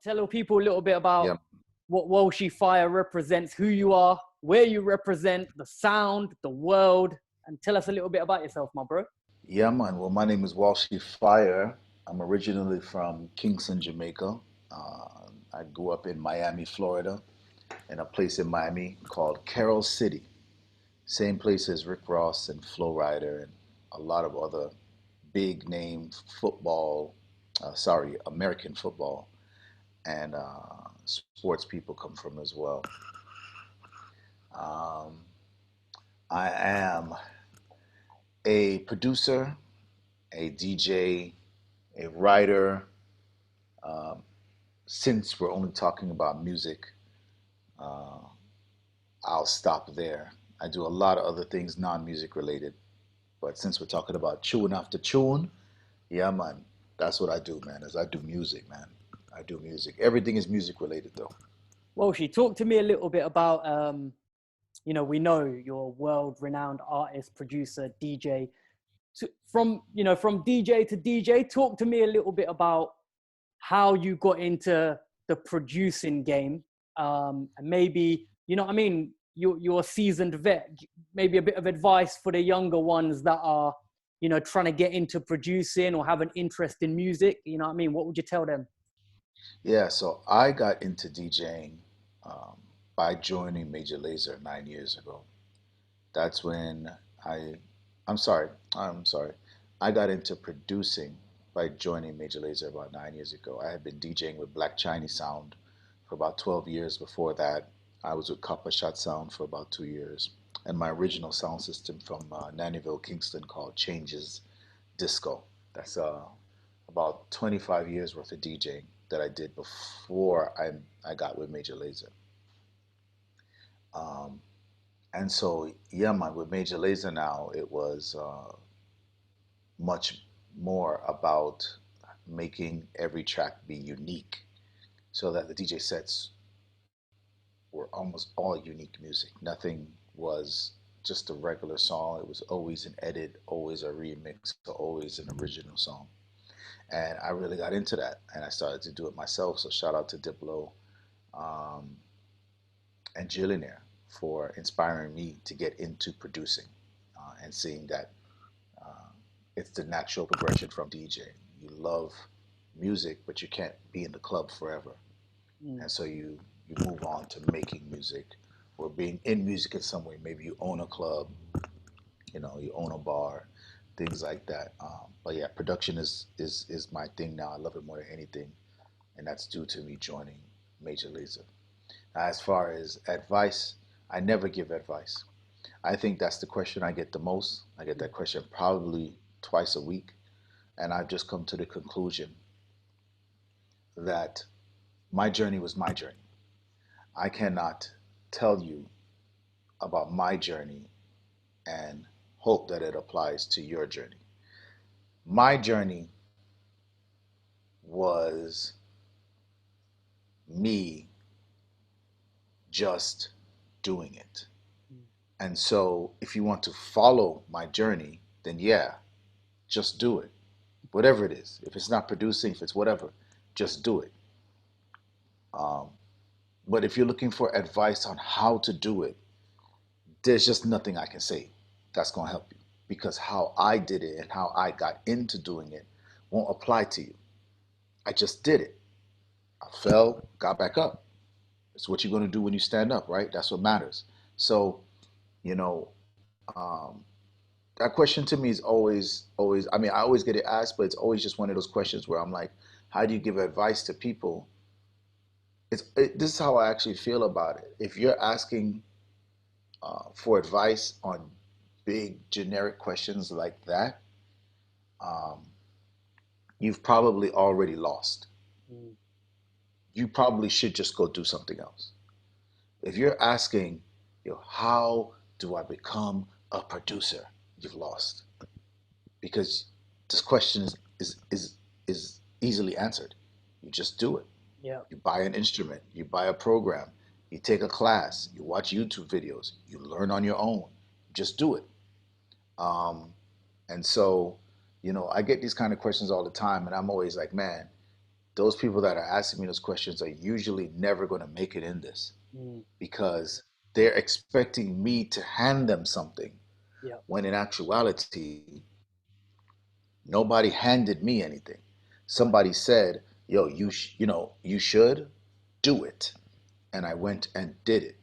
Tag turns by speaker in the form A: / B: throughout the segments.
A: Tell people a little bit about
B: Yeah,
A: what WALSHY FIRE represents, who you are, where you represent, the sound, the world, and tell us a little bit about yourself, my bro.
B: yeah, man. Well, my name is WALSHY FIRE. I'm originally from Kingston, Jamaica. I grew up in Miami, Florida, in a place in Miami called Carroll City. Same place as Rick Ross and Flo Rida and a lot of other big name football, American football and sports people come from as well. Um, I am a producer, a DJ, a writer. Um, since we're only talking about music, uh, I'll stop there. I do a lot of other things non-music related, but since we're talking about tune after tune, yeah, man, that's what I do, man. Is I do music, man. I do music. Everything is music related, though.
A: WALSHY, talk to me a little bit about, we know you're a world-renowned artist, producer, DJ. From DJ to DJ, talk to me a little bit about how you got into the producing game. And maybe, you know what I mean? You're a seasoned vet. Maybe a bit of advice for the younger ones that are, trying to get into producing or have an interest in music. You know what I mean? What would you tell them?
B: Yeah, so I got into DJing um, by joining Major Lazer 9 years ago. That's when I, I'm sorry. I got into producing by joining Major Lazer about 9 years ago. I had been DJing with Black Chinese Sound for about 12 years before that. I was with Copper Shot Sound for about 2 years. And my original sound system from Nannyville, Kingston called Changes Disco. That's about 25 years worth of DJing that I did before I got with Major Lazer. Um, and so, yeah, man, with Major Lazer now, it was much more about making every track be unique so that the DJ sets were almost all unique music. Nothing was just a regular song. It was always an edit, always a remix, always an original song. And I really got into that and I started to do it myself. So shout out to Diplo um, and Jillionaire for inspiring me to get into producing and seeing that uh, it's the natural progression from DJing. You love music, but you can't be in the club forever.
A: Mm.
B: And so you move on to making music or being in music in some way. Maybe you own a club, you own a bar, things like that. But yeah, production is my thing now. I love it more than anything, and that's due to me joining Major Lazer. As far as advice, I never give advice. I think that's the question I get the most. I get that question probably twice a week, and I've just come to the conclusion that my journey was my journey. I cannot tell you about my journey and hope that it applies to your journey. My journey was me just doing it. And so if you want to follow my journey, then yeah, just do it. Whatever it is. If it's not producing, if it's whatever, just do it. Um, but if you're looking for advice on how to do it, there's just nothing I can say that's going to help you because how I did it and how I got into doing it won't apply to you. I just did it. I fell, got back up. It's what you're going to do when you stand up, right? That's what matters. So, you know, um, that question to me is always, I mean, I always get it asked, but it's always just one of those questions where I'm like, how do you give advice to people? This is how I actually feel about it. If you're asking for advice on big generic questions like that, um, you've probably already lost.
A: Mm.
B: You probably should just go do something else. If you're asking, how do I become a producer? You've lost because this question is easily answered. You just do it.
A: Yeah.
B: You buy an instrument, you buy a program, you take a class, you watch YouTube videos, you learn on your own. Just do it. Um, and so, I get these kind of questions all the time, and I'm always like, man, those people that are asking me those questions are usually never going to make it in this
A: Mm.
B: because they're expecting me to hand them something
A: Yeah.
B: when in actuality, nobody handed me anything.
A: Right.
B: Somebody said, "Yo, you should do it," and I went and did it.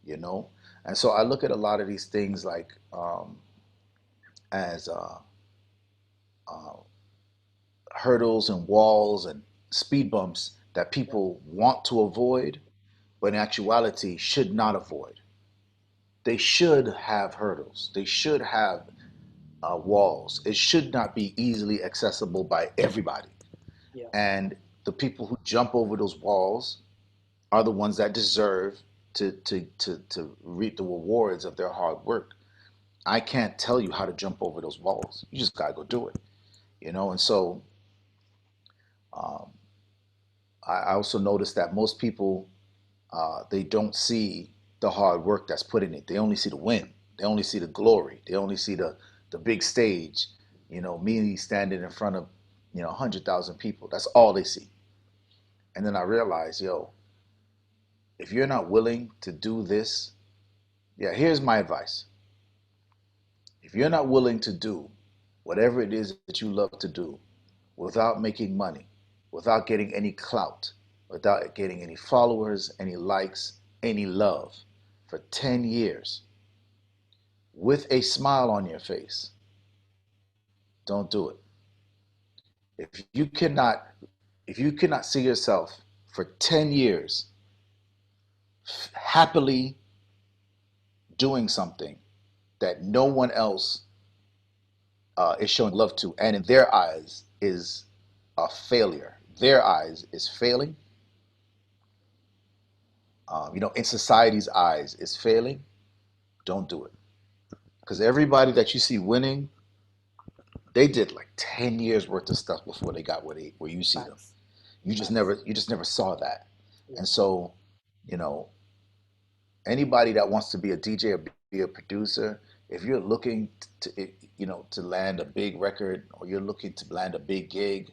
B: You know, and so I look at a lot of these things like as uh, hurdles and walls and speed bumps that
A: Yeah.
B: people want to avoid, but in actuality should not avoid. They should have hurdles. They should have walls. It should not be easily accessible by everybody.
A: Yeah.
B: And the people who jump over those walls are the ones that deserve to reap the rewards of their hard work. I can't tell you how to jump over those walls. You just gotta go do it, And so um, I also noticed that most people they don't see the hard work that's put in it. They only see the win. They only see the glory. They only see the big stage. Me standing in front of 100,000 people. That's all they see. And then I realized, yo, if you're not willing to do this, yeah, here's my advice. If you're not willing to do whatever it is that you love to do without making money, without getting any clout, without getting any followers, any likes, any love for 10 years with a smile on your face, don't do it. If you cannot if you cannot see yourself for 10 years happily doing something that no one else is showing love to, and in their eyes is a failure, their eyes is failing, in society's eyes is failing, don't do it. Because everybody that you see winning, they did like 10 years worth of stuff before they got where you see them.
A: Facts.
B: You just
A: Facts.
B: never saw that.
A: Yeah.
B: And so, you know, anybody that wants to be a DJ or be a producer, if you're looking to land a big record or you're looking to land a big gig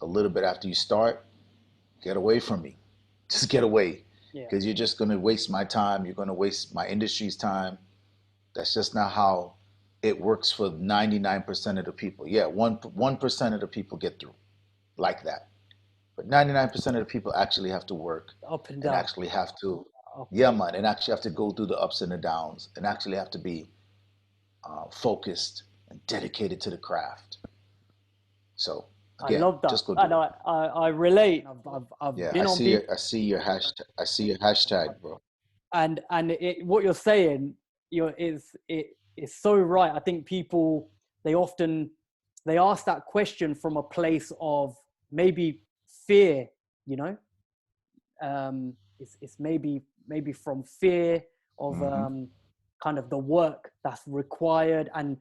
B: a little bit after you start, get away from me. Just get away
A: Yeah.
B: because you're just going to waste my time. You're going to waste my industry's time. That's just not how it works for 99% of the people. Yeah, 1% of the people get through like that. But 99% of the people actually have to work
A: Up and
B: and
A: down.
B: actually have to,
A: Up and
B: yeah,
A: down.
B: man, and actually have to go through the ups and the downs and actually have to be focused and dedicated to the craft. So
A: I
B: again,
A: love that.
B: just go
A: And
B: do it.
A: I relate. I've
B: Yeah,
A: been on people,
B: I see your hashtag. I see your hashtag, bro.
A: and what you're saying, is so right. I think people, they often, they ask that question from a place of maybe fear, you know. It's maybe from fear of
B: Hmm.
A: kind of the work that's required. And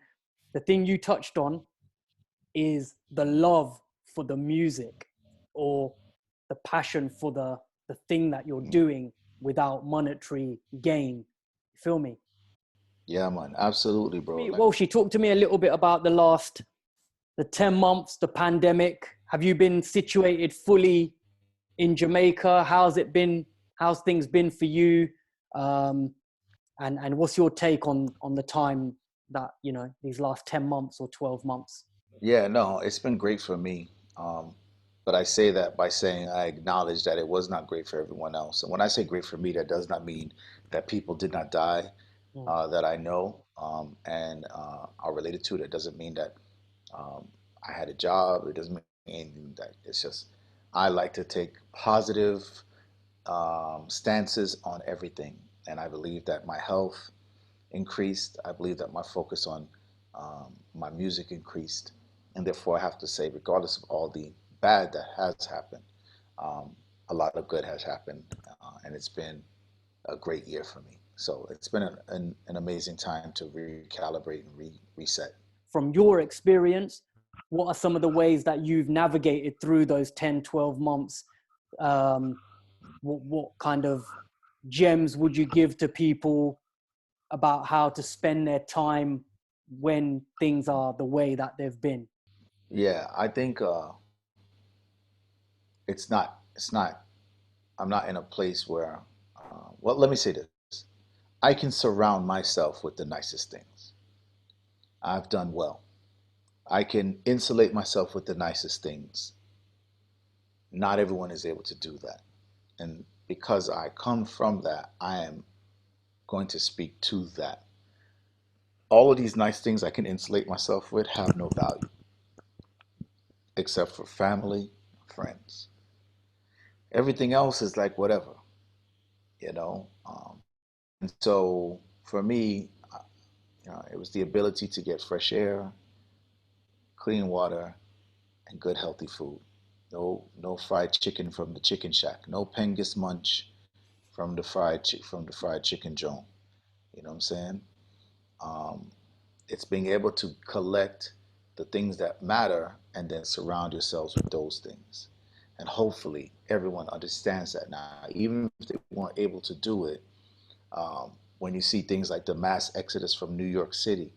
A: the thing you touched on is the love for the music, or the passion for the thing that you're doing without monetary gain. You feel me?
B: Yeah, man, absolutely, bro. Like,
A: Well, she talked to me a little bit about the 10 months, the pandemic. Have you been situated fully in Jamaica? How's it been? How's things been for you? Um, and what's your take on the time that, these last 10 months or 12 months?
B: yeah, no, it's been great for me. Um, but I say that by saying I acknowledge that it was not great for everyone else. And when I say great for me, that does not mean that people did not die
A: Mm.
B: that I know and are related to. That doesn't mean that I had a job. It doesn't mean anything that. It's just I like to take positive stances on everything. And I believe that my health increased. I believe that my focus on my music increased. And therefore, I have to say, regardless of all the bad that has happened, um, a lot of good has happened. And it's been a great year for me. So it's been an amazing time to recalibrate and reset.
A: From your experience, what are some of the ways that you've navigated through those 10, 12 months? What kind of gems would you give to people about how to spend their time when things are the way that they've been?
B: Yeah, I think it's not, I'm not in a place where, well, let me say this. I can surround myself with the nicest things. I've done well. I can insulate myself with the nicest things. Not everyone is able to do that. And because I come from that, I am going to speak to that. All of these nice things I can insulate myself with have no value except for family, friends. Everything else is like whatever, you know. And so for me, it was the ability to get fresh air, clean water, and good healthy food. No fried chicken from the chicken shack. No Pengus munch from the fried chicken joint. You know what I'm saying? Um, it's being able to collect the things that matter and then surround yourselves with those things. And hopefully everyone understands that now, even if they weren't able to do it. When you see things like the mass exodus from New York City,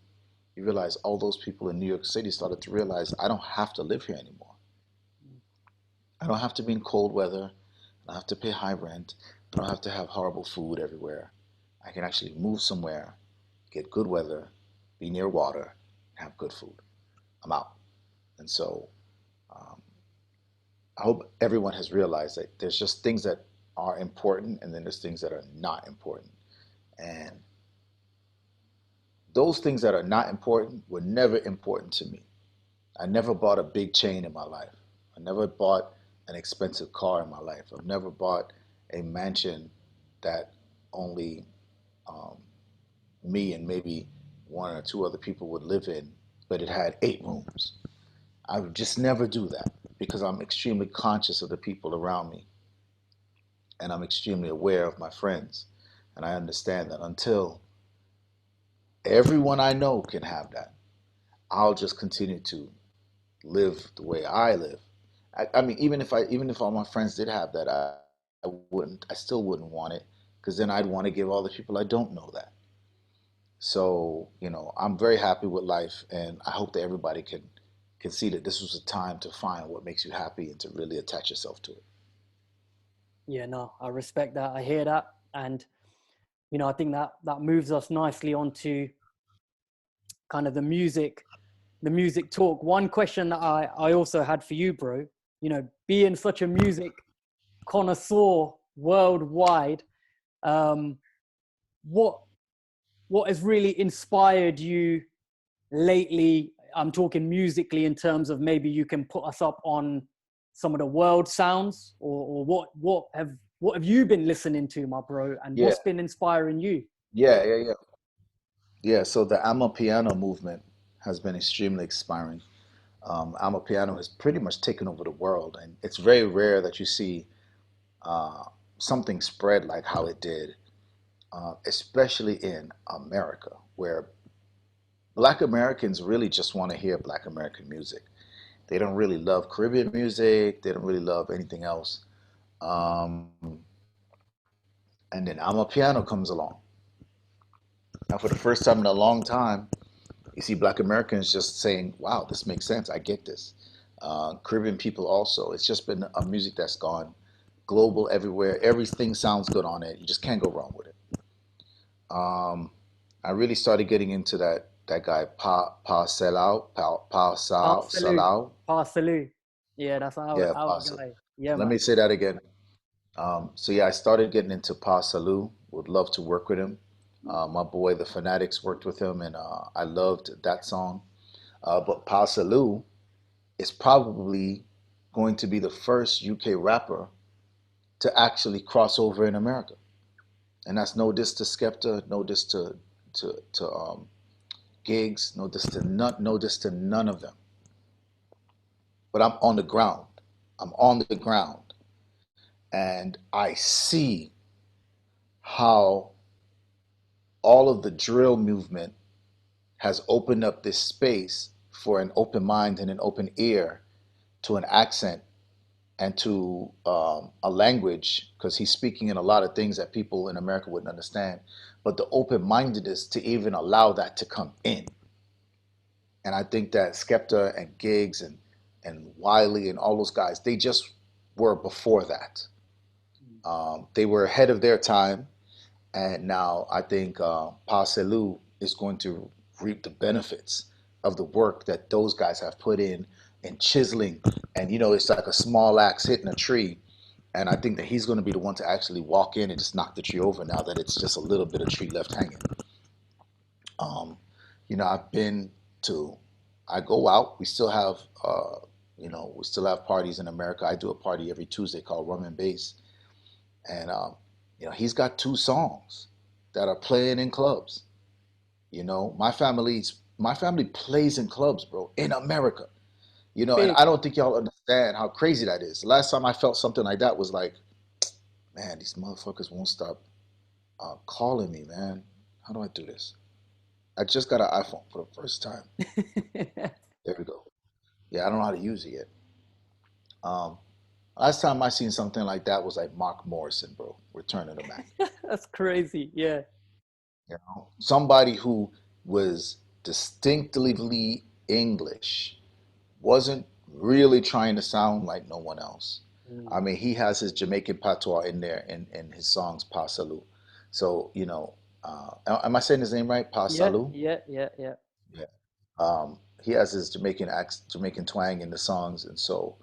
B: you realize all those people in New York City started to realize I don't have to live here anymore. I don't have to be in cold weather. I don't have to pay high rent. I don't have to have horrible food everywhere. I can actually move somewhere, get good weather, be near water, and have good food. I'm out. And so um, I hope everyone has realized that there's just things that are important and then there's things that are not important. And those things that are not important were never important to me. I never bought a big chain in my life. I never bought an expensive car in my life. I've never bought a mansion that only um, me and maybe one or two other people would live in, but it had 8 rooms. I would just never do that because I'm extremely conscious of the people around me and I'm extremely aware of my friends. And I understand that until everyone I know can have that, I'll just continue to live the way I live. I mean, even if all my friends did have that, I still wouldn't want it because then I'd want to give all the people I don't know that. So, I'm very happy with life, and I hope that everybody can see that this was a time to find what makes you happy and to really attach yourself to it.
A: Yeah, no, I respect that. I hear that. And, I think that moves us nicely onto kind of the music talk. One question that I also had for you, bro, being such a music connoisseur worldwide, um, what what has really inspired you lately? I'm talking musically in terms of maybe you can put us up on some of the world sounds, or what have you been listening to, my bro, and
B: Yeah,
A: what's been inspiring you?
B: yeah. Yeah, so the Amapiano movement has been extremely inspiring. Amapiano has pretty much taken over the world, and it's very rare that you see uh, something spread like how it did, especially in America, where Black Americans really just want to hear Black American music. They don't really love Caribbean music. They don't really love anything else. Um, and then Amapiano comes along. Now, for the first time in a long time, you see Black Americans just saying, "Wow, this makes sense. I get this." Caribbean people also. It's just been a music that's gone global everywhere. Everything sounds good on it. You just can't go wrong with it. Um, I really started getting into that guy Pa Salieu,
A: Pa Salieu.
B: Salau.
A: Pa Salieu. Yeah, that's
B: Yeah,
A: our
B: Pa.
A: guy. Yeah,
B: Let me
A: man.
B: say that again. So yeah, I started getting into Pa Salieu. Would love to work with him. My boy, the Fanatics, worked with him, and I loved that song. But Pa Salieu is probably going to be the first UK rapper to actually cross over in America, and that's no diss to Skepta, no diss to Gigs, no diss to none of them. But I'm on the ground. I'm on the ground, and I see how all of the drill movement has opened up this space for an open mind and an open ear to an accent and to a language, because he's speaking in a lot of things that people in America wouldn't understand, but the open mindedness to even allow that to come in. And I think that Skepta and Gigs and Wiley and all those guys, they just were before that. They were ahead of their time, and now I think Pa Salieu is going to reap the benefits of the work that those guys have put in chiseling. And you know, it's like a small axe hitting a tree. And I think that he's going to be the one to actually walk in and just knock the tree over now that it's just a little bit of tree left hanging. Um, you know, I've been to, I go out. We still have, you know, we still have parties in America. I do a party every Tuesday called Rum and Bass, and you know, he's got two songs that are playing in clubs. You know, my family plays in clubs, bro, in America. You know, and
A: Big.
B: I don't think y'all understand how crazy that is. The last time I felt something like that was like, man, these motherfuckers won't stop calling me, man. How do I do this? I just got an iPhone for the first time. There we go. Yeah, I don't know how to use it yet. Um, Last time I seen something like that was like Mark Morrison, bro, Return of the Mac.
A: That's crazy. Yeah.
B: You know, somebody who was distinctively English, wasn't really trying to sound like no one else. I
A: Mm.
B: mean, he has his Jamaican patois in there in his songs Pa Salieu. So, you know, am I saying his name right? Pa
A: Yeah,
B: Salieu?
A: yeah, yeah, yeah.
B: Yeah. He has his Jamaican twang in the songs, and so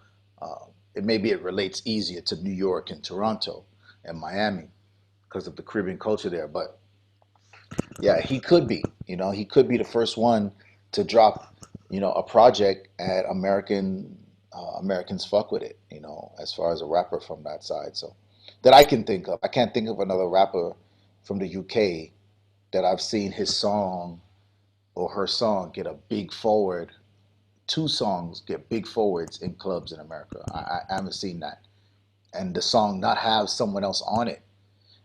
B: it maybe it relates easier to New York and Toronto and Miami because of the Caribbean culture there. But yeah, he could be. You know, he could be the first one to drop, you know, a project at Americans fuck with it. You know, as far as a rapper from that side. So that I can think of. I can't think of another rapper from the UK that I've seen his song or her song get a big forward. Two songs get big forwards in clubs in America. I haven't seen that, and the song not have someone else on it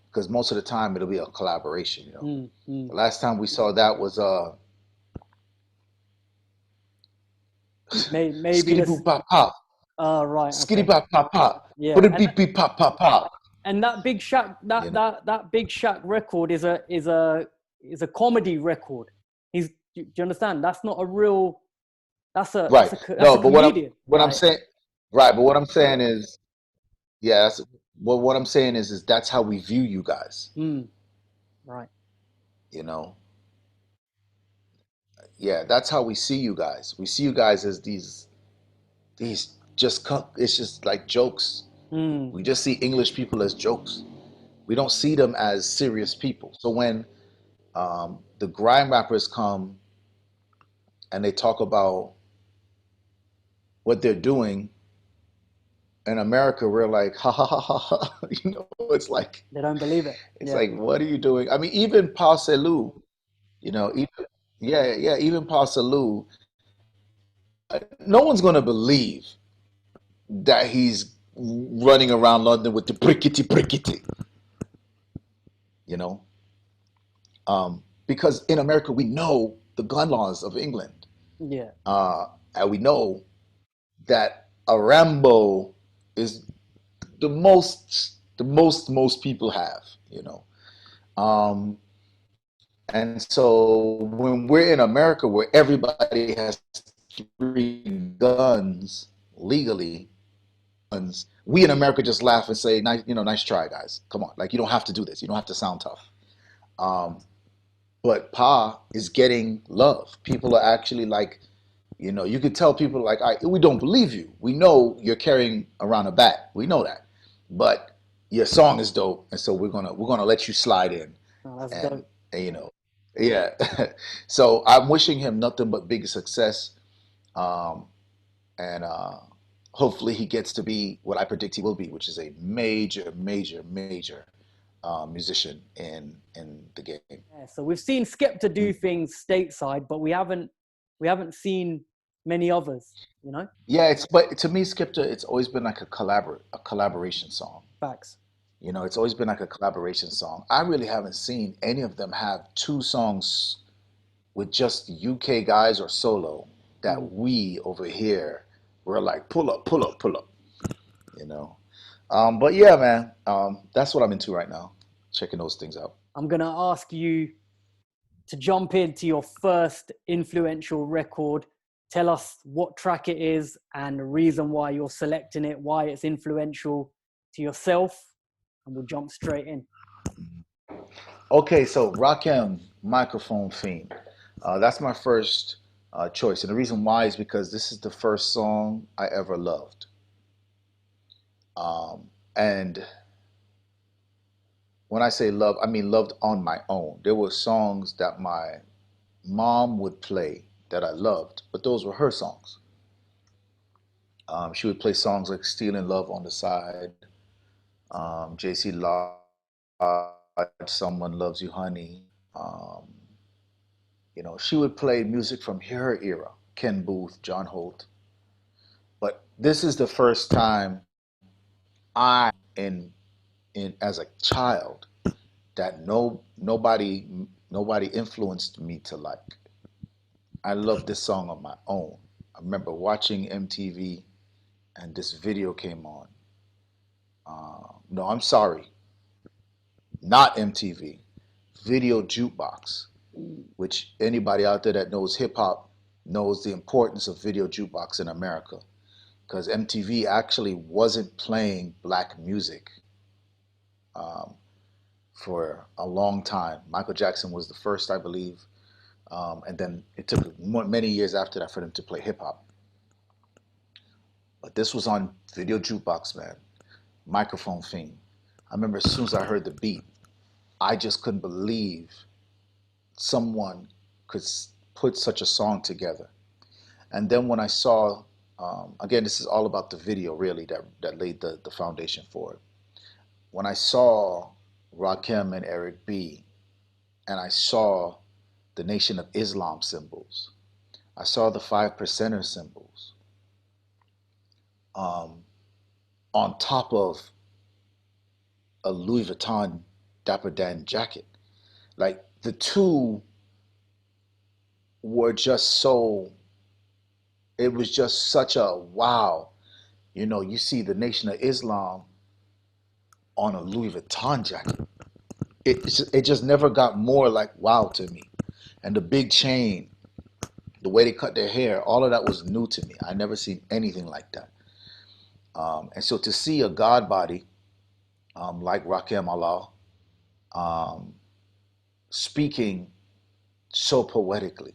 B: because most of the time it'll be a collaboration. You know,
A: Mm, mm.
B: the last time we saw that was
A: Maybe
B: skitty
A: this.
B: boop pop pop,
A: Right.
B: skitty
A: Okay.
B: pop pop pop,
A: Yeah.
B: but it beep beep pop pop pop.
A: And that Big Shaq
B: You know,
A: that Big Shaq record is a comedy record. Do you understand? That's not a real.
B: right?
A: That's
B: No,
A: a
B: but
A: comedian.
B: what I'm
A: Like.
B: saying, right? But what I'm saying is, yeah, that's what I'm saying is that's how we view you guys.
A: Mm, right.
B: You know, yeah, that's how we see you guys. We see you guys as these just it's just like jokes.
A: Mm,
B: We just see English people as jokes. We don't see them as serious people. So when the grime rappers come and they talk about what they're doing in America, we're like, ha ha ha ha ha. You know,
A: they don't believe it.
B: it's
A: Yeah.
B: like, what are you doing? I mean, even Pa Salieu, you know, even yeah, even Pa Salieu, no one's gonna believe that he's running around London with the brickety brickety, you know, because in America we know the gun laws of England,
A: Yeah.
B: and we know that a Rambo is the most people have, you know. Um, and so when we're in America where everybody has three guns legally, we in America just laugh and say, nice, you know, nice try, guys. Come on, like you don't have to do this. You don't have to sound tough. Um, but Pa is getting love. People are actually like, you know, you could tell people like, we don't believe you. We know you're carrying around a bat. We know that, but your song is dope, and so we're gonna let you slide in,
A: Oh, that's
B: and,
A: dope.
B: and you know, yeah. So I'm wishing him nothing but big success, um, and hopefully he gets to be what I predict he will be, which is a major, major, major musician in the game.
A: Yeah. So we've seen Skepta do things stateside, but we haven't seen many others. You know.
B: Yeah, it's but to me, Skipta, it's always been like a collaboration song.
A: Facts.
B: You know, it's always been like a collaboration song. I really haven't seen any of them have two songs with just UK guys or solo
A: Mm.
B: that we over here were like pull up, pull up, pull up. You know, but yeah, man, that's what I'm into right now, checking those things out.
A: I'm gonna ask you to jump into your first influential record. Tell us what track it is and the reason why you're selecting it, why it's influential to yourself, and we'll jump straight in.
B: Okay, so Rakim, Microphone Fiend. That's my first choice. And the reason why is because this is the first song I ever loved. And when I say love, I mean loved on my own. There were songs that my mom would play that I loved, but those were her songs. She would play songs like Stealing Love on the Side, JC Lodge, Someone Loves You Honey. Um, she would play music from her era, Ken Booth, John Holt. But this is the first time in as a child that nobody influenced me to like. I love this song on my own. I remember watching MTV and this video came on. No, I'm sorry, not MTV, Video Jukebox, which anybody out there that knows hip hop knows the importance of video jukebox in America, because MTV actually wasn't playing black music um, for a long time. Michael Jackson was the first, I believe, and then it took many years after that for them to play hip hop. But this was on Video Jukebox, man. Microphone Fiend. I remember as soon as I heard the beat, I just couldn't believe someone could put such a song together. And then when I saw, again, this is all about the video really that laid the foundation for it. When I saw Rakim and Eric B, and I saw the Nation of Islam symbols, I saw the 5%er symbols on top of a Louis Vuitton Dapper Dan jacket. Like the two were just so, it was just such a wow. You see the Nation of Islam on a Louis Vuitton jacket. It just never got more like wow to me. And the big chain, the way they cut their hair, all of that was new to me. I never seen anything like that. And so to see a God body like Rakim Allah um, speaking so poetically.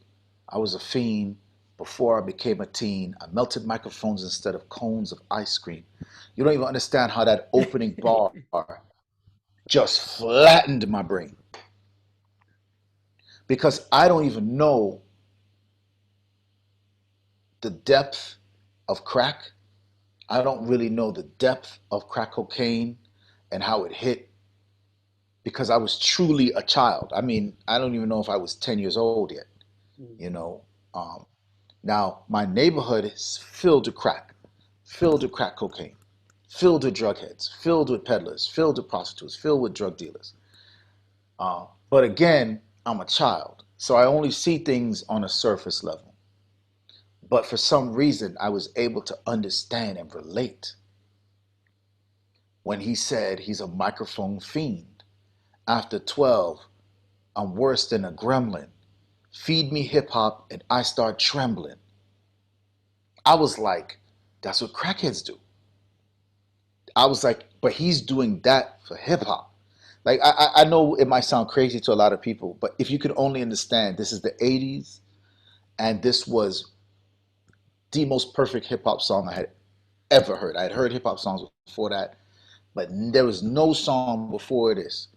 B: I was a fiend before I became a teen. I melted microphones instead of cones of ice cream. You don't even understand how that opening bar just flattened my brain. Because I don't even know the depth of crack. I don't really know the depth of crack cocaine and how it hit because I was truly a child. I mean, I don't even know if I was 10 years old yet, you know. Um, Now, my neighborhood is filled with crack, filled with crack cocaine, filled with drug heads, filled with peddlers, filled with prostitutes, filled with drug dealers. But again, I'm a child, so I only see things on a surface level. But for some reason, I was able to understand and relate when he said he's a microphone fiend. After 12, I'm worse than a gremlin. Feed me hip hop and I start trembling. I was like, that's what crackheads do. I was like, but he's doing that for hip hop. Like, I know it might sound crazy to a lot of people, but if you could only understand, this is the 80s, and this was the most perfect hip hop song I had ever heard. I had heard hip hop songs before that, but there was no song before this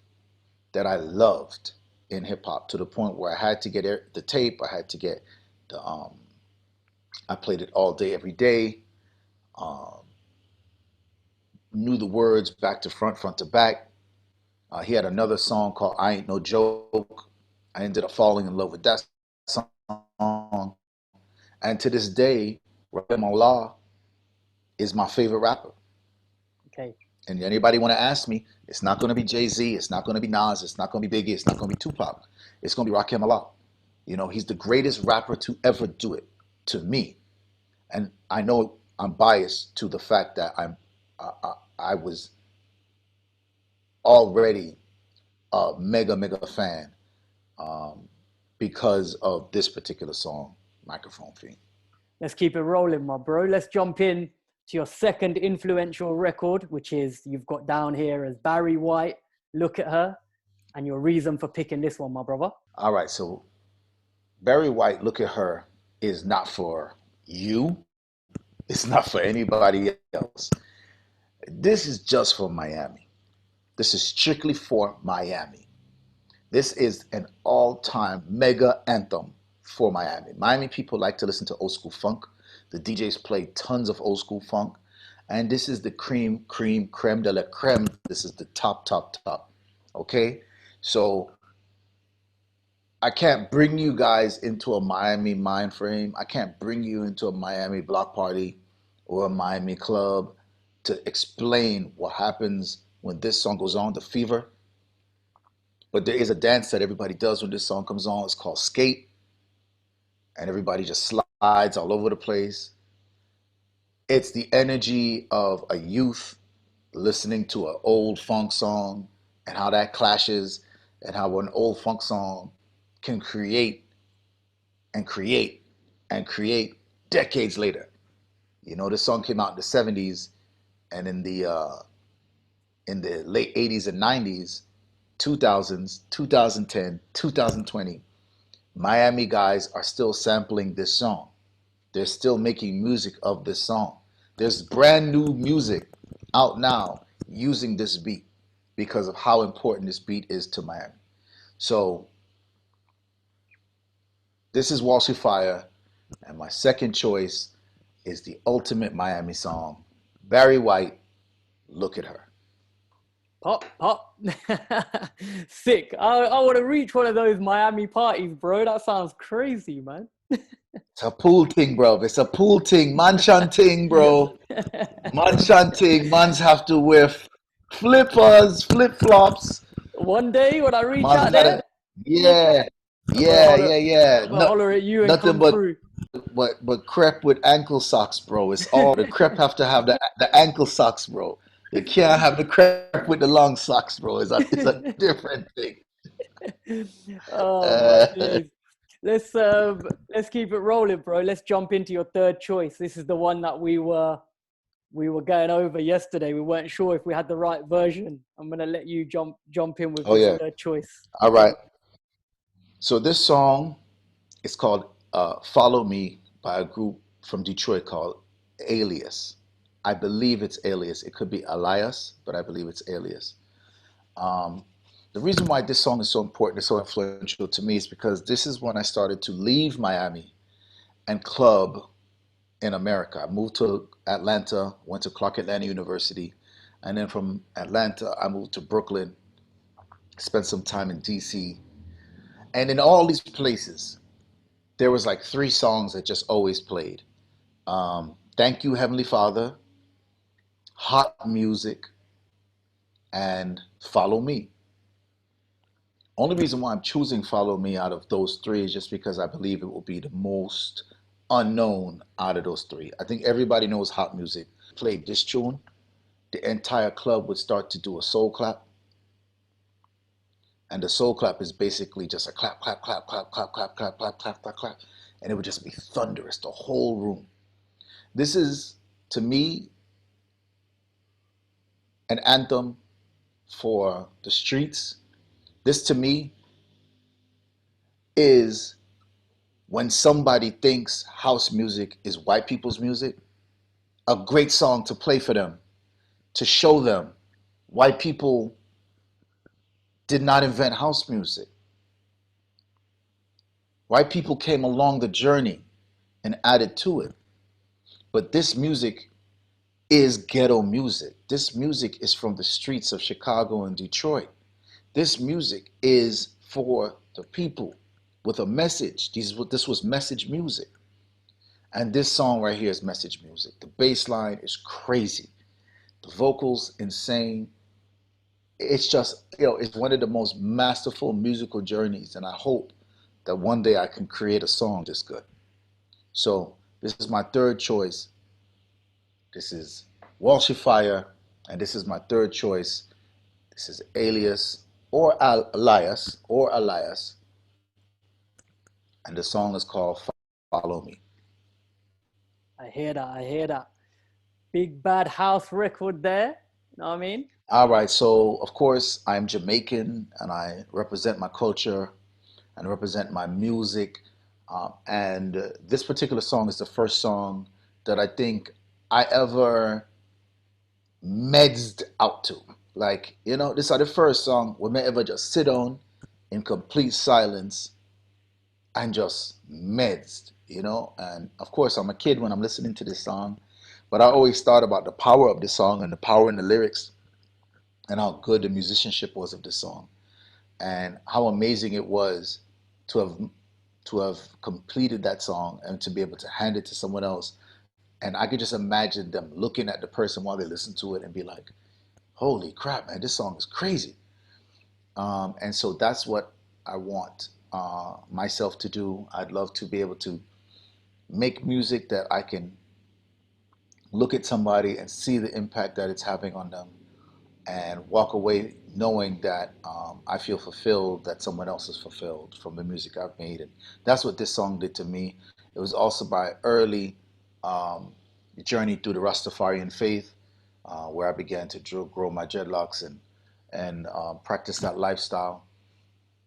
B: that I loved in hip hop to the point where I had to get the tape, I had to get the, I played it all day, every day. Um, Knew the words back to front, front to back. He had another song called I Ain't No Joke. I ended up falling in love with that song. And to this day, Rakim Allah is my favorite rapper.
A: Okay.
B: And anybody want to ask me, it's not going to be Jay-Z, it's not going to be Nas, it's not going to be Biggie, it's not going to be Tupac. It's going to be Rakim Allah. He's the greatest rapper to ever do it, to me. And I know I'm biased to the fact that I was already a mega, mega fan um, because of this particular song, Microphone Fiend.
A: Let's keep it rolling, my bro. Let's jump in to your second influential record, which is you've got down here as Barry White, Look at Her, and your reason for picking this one, my brother.
B: All right, so Barry White, Look at Her is not for you. It's not for anybody else. This is just for Miami. This is strictly for Miami. This is an all-time mega anthem for Miami. Miami people like to listen to old school funk. The DJs play tons of old school funk. And this is the creme de la creme. This is the top. Okay? So I can't bring you guys into a Miami mind frame. I can't bring you into a Miami block party or a Miami club to explain what happens when this song goes on, the fever. But there is a dance that everybody does when this song comes on. It's called skate. And everybody just slides all over the place. It's the energy of a youth listening to an old funk song and how that clashes and how an old funk song can create decades later. You know, this song came out in the 70s, and in the late 80s and 90s, 2000s, 2010, 2020, Miami guys are still sampling this song. They're still making music of this song. There's brand new music out now using this beat because of how important this beat is to Miami. So this is WALSHY FIRE, and my second choice is the ultimate Miami song, Barry White, Look at Her.
A: Pop. Sick. I want to reach one of those Miami parties, bro. That sounds crazy, man.
B: It's a pool thing, bro. It's a pool thing. Manchan thing, bro. Manchan thing. Mans have to wear flippers, flip-flops.
A: One day when I reach
B: Mans
A: out there,
B: yeah.
A: I'm gonna holler at you and
B: Nothing
A: come through.
B: but crepe with ankle socks, bro. It's all the crepe have to have the ankle socks, bro. You can't have the crepe with the long socks, bro. It's a different thing.
A: Oh my days. Let's keep it rolling, bro. Let's jump into your third choice. This is the one that we were going over yesterday. We weren't sure if we had the right version. I'm gonna let you jump in with this third choice.
B: All right. So this song is called Follow Me by a group from Detroit called Alias. I believe it's Alias. It could be Elias, but I believe it's Alias. The reason why this song is so important, and so influential to me, is because this is when I started to leave Miami and club in America. I moved to Atlanta, went to Clark Atlanta University, and then from Atlanta, I moved to Brooklyn, spent some time in DC. And in all these places, there was like three songs that just always played. Thank You, Heavenly Father, Hot Music, and Follow Me. Only reason why I'm choosing Follow Me out of those three is just because I believe it will be the most unknown out of those three. I think everybody knows Hot Music. Played this tune, the entire club would start to do a soul clap. And the soul clap is basically just a clap, clap, clap, clap, clap, clap, clap, clap, clap, clap, clap. And it would just be thunderous, the whole room. This is, to me, an anthem for the streets. This, to me, is when somebody thinks house music is white people's music, a great song to play for them, to show them white people did not invent house music. White people came along the journey and added to it. But this music is ghetto music. This music is from the streets of Chicago and Detroit. This music is for the people with a message. This was message music. And this song right here is message music. The bass line is crazy. The vocals, insane. It's just, it's one of the most masterful musical journeys. And I hope that one day I can create a song this good. So this is my third choice. This is WALSHY FIRE. And this is my third choice. This is Alias or Elias. And the song is called Follow Me.
A: I hear that. I hear that. Big bad house record there. You know what I mean?
B: All right, so of course I'm Jamaican and I represent my culture and represent my music. And this particular song is the first song that I think I ever medsed out to. Like, you know, this is the first song where me ever just sit down in complete silence and just meds, you know. And of course, I'm a kid when I'm listening to this song, but I always thought about the power of the song and the power in the lyrics and how good the musicianship was of the song and how amazing it was to have completed that song and to be able to hand it to someone else. And I could just imagine them looking at the person while they listen to it and be like, "Holy crap, man! This song is crazy." And so that's what I want myself to do. I'd love to be able to make music that I can look at somebody and see the impact that it's having on them and walk away knowing that I feel fulfilled, that someone else is fulfilled from the music I've made. And that's what this song did to me. It was also my early um, journey through the Rastafarian faith, where I began to grow my dreadlocks and practice that lifestyle.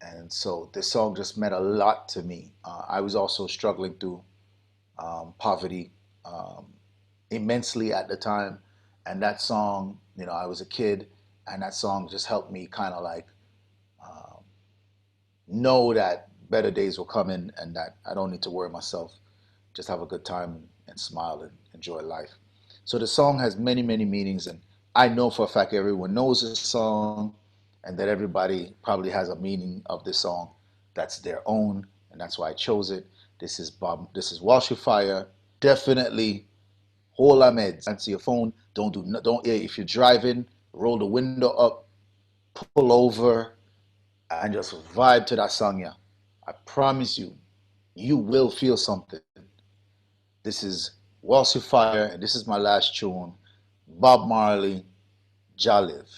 B: And so this song just meant a lot to me. I was also struggling through poverty um, immensely at the time. And that song, you know, I was a kid, and that song just helped me kind of like um, know that better days will come in and that I don't need to worry myself, just have a good time and smile and enjoy life. So the song has many, many meanings, and I know for a fact everyone knows this song, and that everybody probably has a meaning of this song that's their own, and that's why I chose it. This is Bob. This is WALSHY FIRE. Definitely hold our meds. Answer your phone. Don't do. Don't. If you're driving, roll the window up, pull over, and just vibe to that song. Yeah, I promise you, you will feel something. This is WALSHY FIRE, and this is my last tune. Bob Marley, Jah Live.